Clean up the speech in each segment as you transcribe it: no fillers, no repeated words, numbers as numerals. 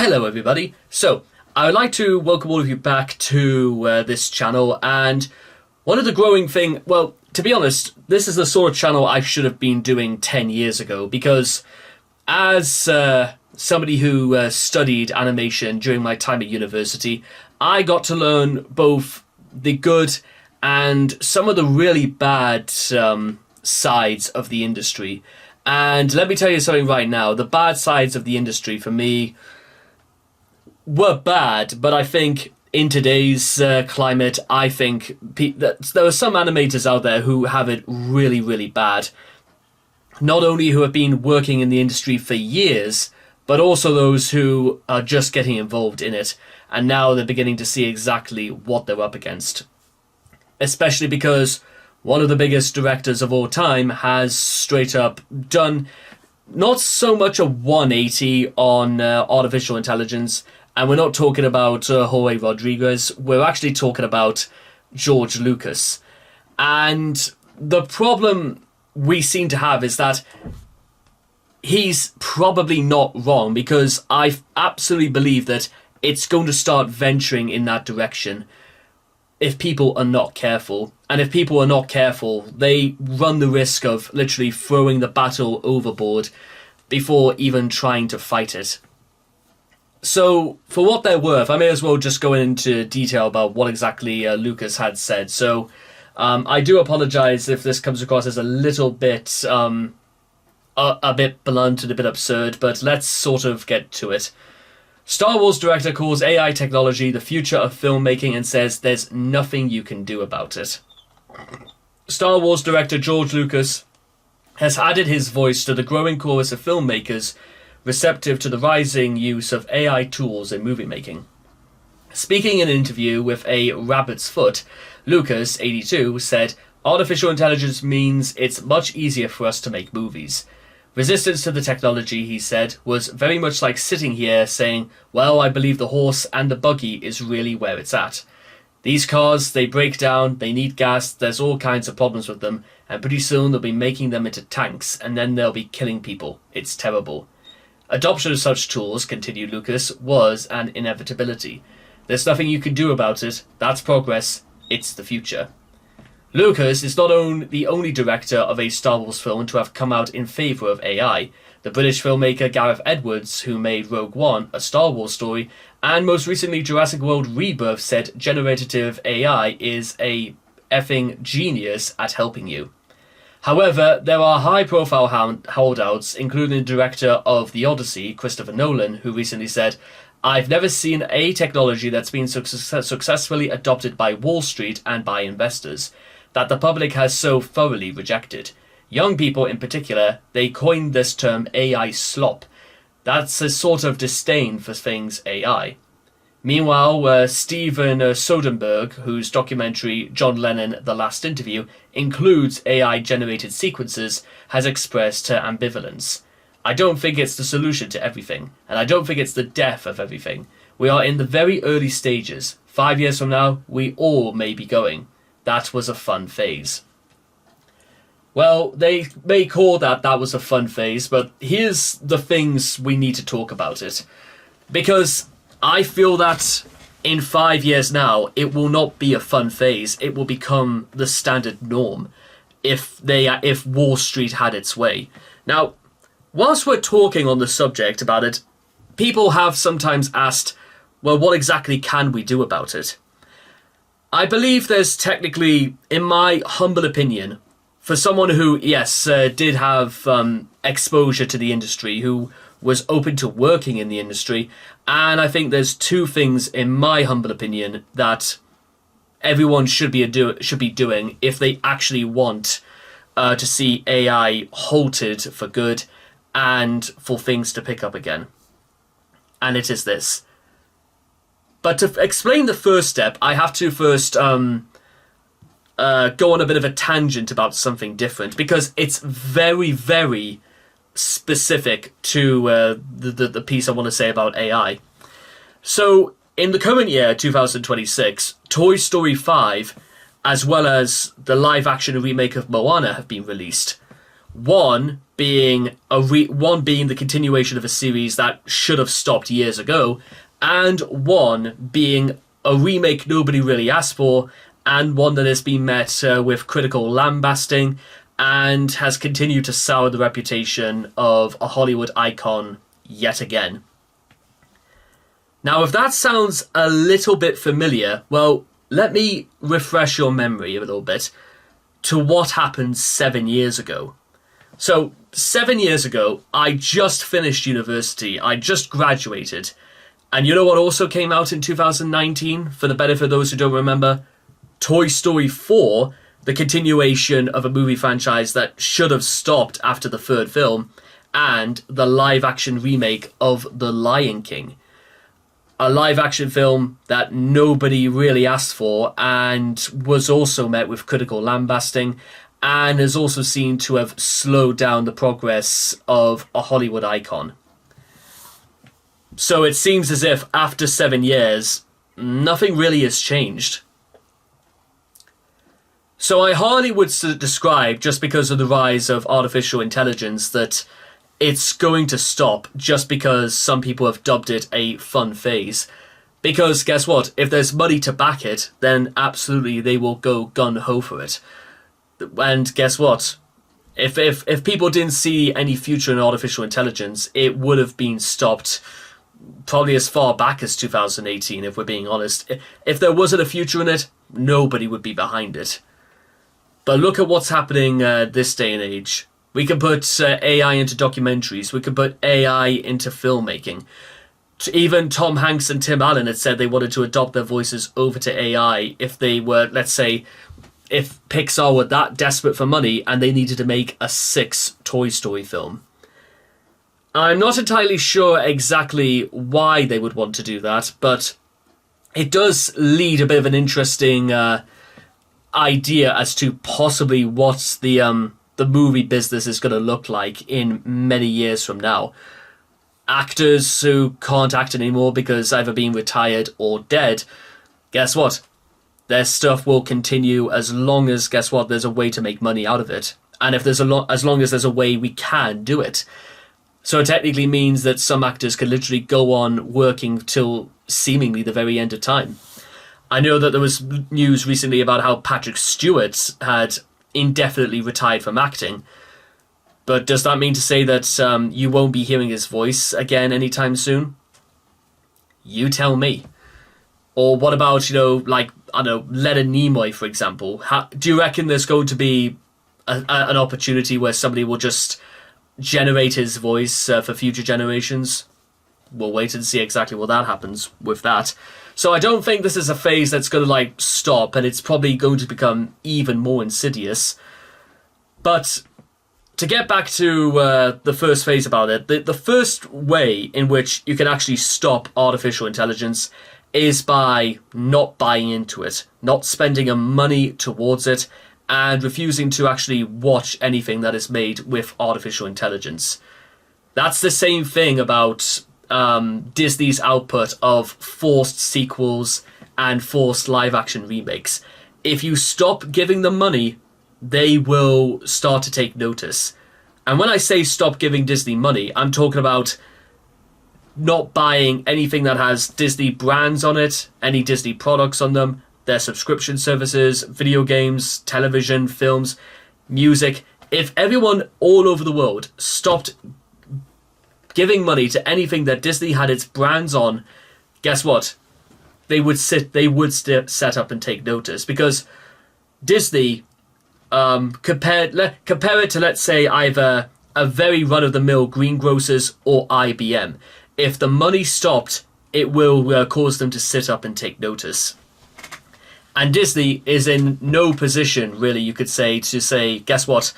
Hello everybody. So, I would like to welcome all of you back to this channel, and one of the growing thing, well, to be honest, this is the sort of channel I should have been doing 10 years ago, because as somebody who studied animation during my time at university, I got to learn both the good and some of the really bad sides of the industry. And let me tell you something right now, the bad sides of the industry for me were bad, but I think in today's climate, I think that there are some animators out there who have it really, really bad. Not only who have been working in the industry for years, but also those who are just getting involved in it, and now they're beginning to see exactly what they're up against. Especially because one of the biggest directors of all time has straight up done not so much a 180 on artificial intelligence, and we're not talking about Jorge Rodriguez, we're actually talking about George Lucas. And the problem we seem to have is that he's probably not wrong, because I absolutely believe that it's going to start venturing in that direction if people are not careful. And if people are not careful, they run the risk of literally throwing the battle overboard before even trying to fight it. So, for what they're worth, I may as well just go into detail about what exactly Lucas had said. So, I do apologize if this comes across as a little bit, a bit blunt and a bit absurd, but let's sort of get to it. Star Wars director calls AI technology the future of filmmaking and says there's nothing you can do about it. Star Wars director George Lucas has added his voice to the growing chorus of filmmakers receptive to the rising use of AI tools in movie making. Speaking in an interview with A Rabbit's Foot, Lucas, 82, said, "Artificial intelligence means it's much easier for us to make movies. Resistance to the technology," he said, "was very much like sitting here saying, well, I believe the horse and the buggy is really where it's at. These cars, they break down, they need gas, there's all kinds of problems with them, and pretty soon they'll be making them into tanks, and then they'll be killing people. It's terrible. Adoption of such tools," continued Lucas, "was an inevitability. There's nothing you can do about it. That's progress. It's the future." Lucas is not the only director of a Star Wars film to have come out in favour of AI. The British filmmaker Gareth Edwards, who made Rogue One, a Star Wars story, and most recently Jurassic World Rebirth, said generative AI is a effing genius at helping you. However, there are high-profile holdouts, including the director of The Odyssey, Christopher Nolan, who recently said, "I've never seen a technology that's been successfully adopted by Wall Street and by investors, that the public has so thoroughly rejected. Young people in particular, they coined this term AI slop. That's a sort of disdain for things AI." Meanwhile, Steven Soderbergh, whose documentary John Lennon: The Last Interview includes AI-generated sequences, has expressed her ambivalence. "I don't think it's the solution to everything, and I don't think it's the death of everything. We are in the very early stages. 5 years from now, we all may be going. That was a fun phase." Well, they may call that was a fun phase, but here's the things we need to talk about it. Because I feel that in 5 years now, it will not be a fun phase. It will become the standard norm if Wall Street had its way. Now, whilst we're talking on the subject about it, people have sometimes asked, well, what exactly can we do about it? I believe there's technically, in my humble opinion, for someone who, yes, did have exposure to the industry, who was open to working in the industry, and I think there's two things, in my humble opinion, that everyone should be doing if they actually want to see AI halted for good and for things to pick up again. And it is this. But to explain the first step, I have to first go on a bit of a tangent about something different, because it's very, very specific to the piece I want to say about AI. So, in the current year, 2026, Toy Story 5, as well as the live-action remake of Moana, have been released. One being the continuation of a series that should have stopped years ago, and one being a remake nobody really asked for, and one that has been met with critical lambasting and has continued to sour the reputation of a Hollywood icon yet again. Now, if that sounds a little bit familiar, well, let me refresh your memory a little bit to what happened 7 years ago. So, 7 years ago, I just finished university, I just graduated, and you know what also came out in 2019, for the benefit of those who don't remember? Toy Story 4, the continuation of a movie franchise that should have stopped after the third film, and the live-action remake of The Lion King. A live-action film that nobody really asked for and was also met with critical lambasting and is also seen to have slowed down the progress of a Hollywood icon. So it seems as if after 7 years, nothing really has changed. So I hardly would describe, just because of the rise of artificial intelligence, that it's going to stop just because some people have dubbed it a fun phase. Because guess what? If there's money to back it, then absolutely they will go gun-ho for it. And guess what? If people didn't see any future in artificial intelligence, it would have been stopped probably as far back as 2018, if we're being honest. If there wasn't a future in it, nobody would be behind it. But look at what's happening this day and age. We can put AI into documentaries. We can put AI into filmmaking. Even Tom Hanks and Tim Allen had said they wanted to adopt their voices over to AI if they were, let's say, if Pixar were that desperate for money and they needed to make a 6th Toy Story film. I'm not entirely sure exactly why they would want to do that, but it does lead a bit of an interesting idea as to possibly what the movie business is going to look like in many years from now. Actors who can't act anymore because either being retired or dead, guess what? Their stuff will continue as long as, guess what, there's a way to make money out of it. And if there's as long as there's a way we can do it. So it technically means that some actors can literally go on working till seemingly the very end of time. I know that there was news recently about how Patrick Stewart had indefinitely retired from acting. But does that mean to say that you won't be hearing his voice again anytime soon? You tell me. Or what about, like, I don't know, Leonard Nimoy, for example? Do you reckon there's going to be an opportunity where somebody will just generate his voice for future generations? We'll wait and see exactly what that happens with that. So I don't think this is a phase that's going to, like, stop, and it's probably going to become even more insidious. But to get back to the first phase about it, the first way in which you can actually stop artificial intelligence is by not buying into it, not spending a money towards it, and refusing to actually watch anything that is made with artificial intelligence. That's the same thing about Disney's output of forced sequels and forced live-action remakes. If you stop giving them money, they will start to take notice. And when I say stop giving Disney money, I'm talking about not buying anything that has Disney brands on it, any Disney products on them, their subscription services, video games, television, films, music. If everyone all over the world stopped giving money to anything that Disney had its brands on, guess what? They would set up and take notice, because Disney, compare it to, let's say, either a very run-of-the-mill greengrocers or IBM. If the money stopped, it will cause them to sit up and take notice. And Disney is in no position, really, you could say, to say, guess what?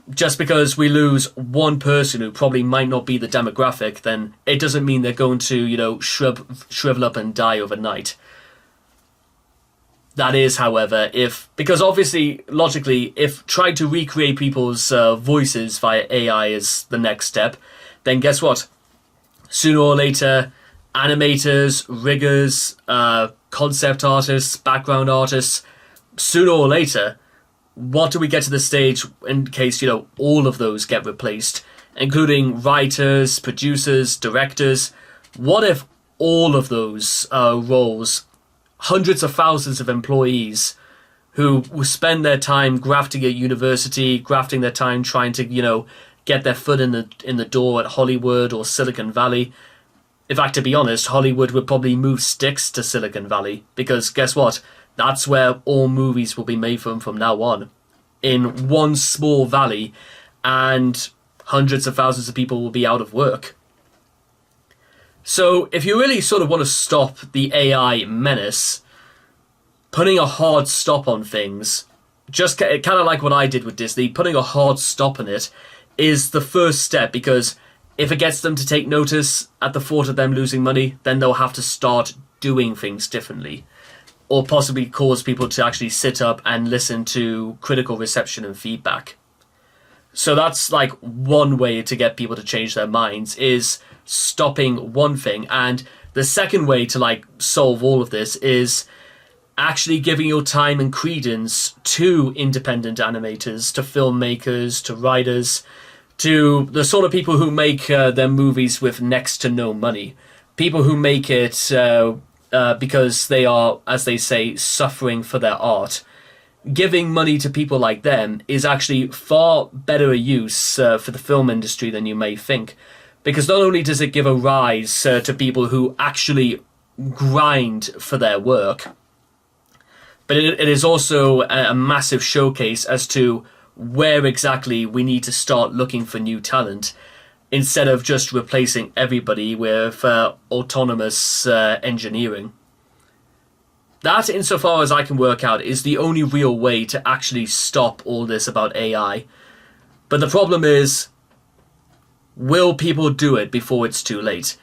Just because we lose one person who probably might not be the demographic, then it doesn't mean they're going to, shrivel up and die overnight. That is, however, because obviously, logically, if trying to recreate people's voices via AI is the next step, then guess what? Sooner or later, animators, riggers, concept artists, background artists, sooner or later, what do we get to the stage in case, all of those get replaced, including writers, producers, directors? What if all of those roles, hundreds of thousands of employees who spend their time grafting at university, grafting their time trying to, get their foot in the door at Hollywood or Silicon Valley? In fact, to be honest, Hollywood would probably move sticks to Silicon Valley, because guess what? That's where all movies will be made from now on, in one small valley, and hundreds of thousands of people will be out of work. So if you really sort of want to stop the AI menace, putting a hard stop on things, just kind of like what I did with Disney, putting a hard stop on it is the first step, because if it gets them to take notice at the thought of them losing money, then they'll have to start doing things differently, or possibly cause people to actually sit up and listen to critical reception and feedback. So that's like one way to get people to change their minds, is stopping one thing. And the second way to solve all of this is actually giving your time and credence to independent animators, to filmmakers, to writers, to the sort of people who make their movies with next to no money. People who make it because they are, as they say, suffering for their art. Giving money to people like them is actually far better a use for the film industry than you may think. Because not only does it give a rise to people who actually grind for their work, but it is also a massive showcase as to where exactly we need to start looking for new talent, instead of just replacing everybody with autonomous engineering. That, insofar as I can work out, is the only real way to actually stop all this about AI. But the problem is, will people do it before it's too late?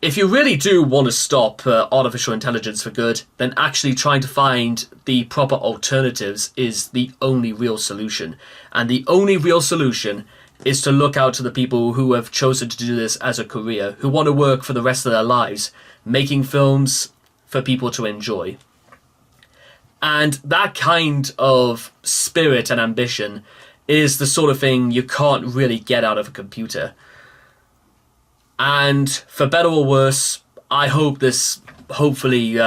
If you really do want to stop artificial intelligence for good, then actually trying to find the proper alternatives is the only real solution. And the only real solution is to look out to the people who have chosen to do this as a career, who want to work for the rest of their lives, making films for people to enjoy. And that kind of spirit and ambition is the sort of thing you can't really get out of a computer. And for better or worse, I hope this hopefully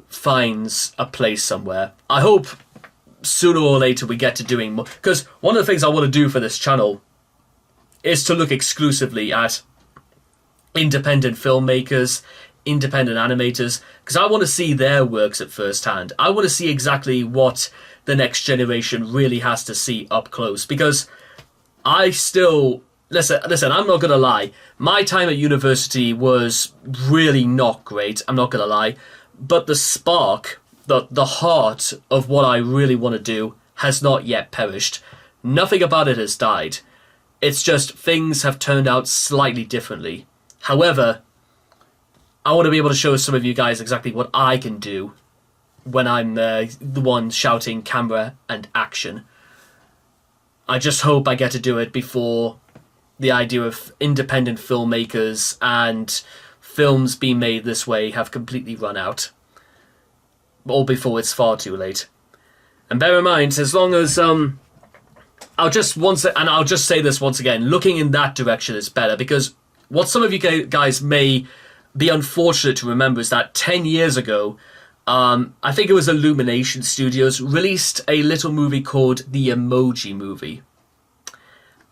finds a place somewhere. I hope sooner or later we get to doing more. Because one of the things I want to do for this channel is to look exclusively at independent filmmakers, independent animators, because I want to see their works at first hand. I want to see exactly what the next generation really has to see up close, because I still... Listen, I'm not going to lie. My time at university was really not great, I'm not going to lie. But the spark, the heart of what I really want to do has not yet perished. Nothing about it has died. It's just things have turned out slightly differently. However, I want to be able to show some of you guys exactly what I can do when I'm the one shouting camera and action. I just hope I get to do it before the idea of independent filmmakers and films being made this way have completely run out, or before it's far too late. And bear in mind, as long as I'll just say this once again, looking in that direction is better, because what some of you guys may be unfortunate to remember is that 10 years ago, I think it was Illumination Studios released a little movie called The Emoji Movie.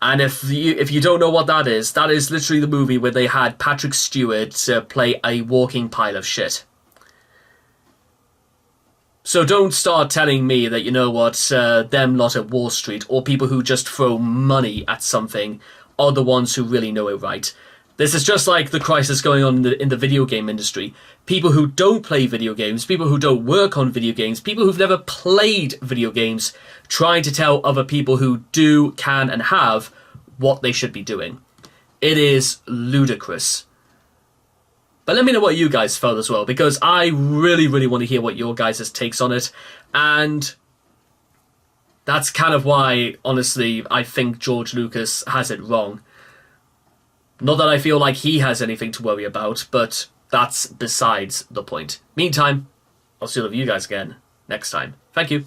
And if you don't know what that is literally the movie where they had Patrick Stewart play a walking pile of shit. So don't start telling me that, them lot at Wall Street, or people who just throw money at something, are the ones who really know it right. This is just like the crisis going on in the video game industry. People who don't play video games, people who don't work on video games, people who've never played video games, trying to tell other people who do, can, and have what they should be doing. It is ludicrous. But let me know what you guys felt as well, because I really, really want to hear what your guys' takes on it. And that's kind of why, honestly, I think George Lucas has it wrong. Not that I feel like he has anything to worry about, but that's besides the point. Meantime, I'll see all of you guys again next time. Thank you.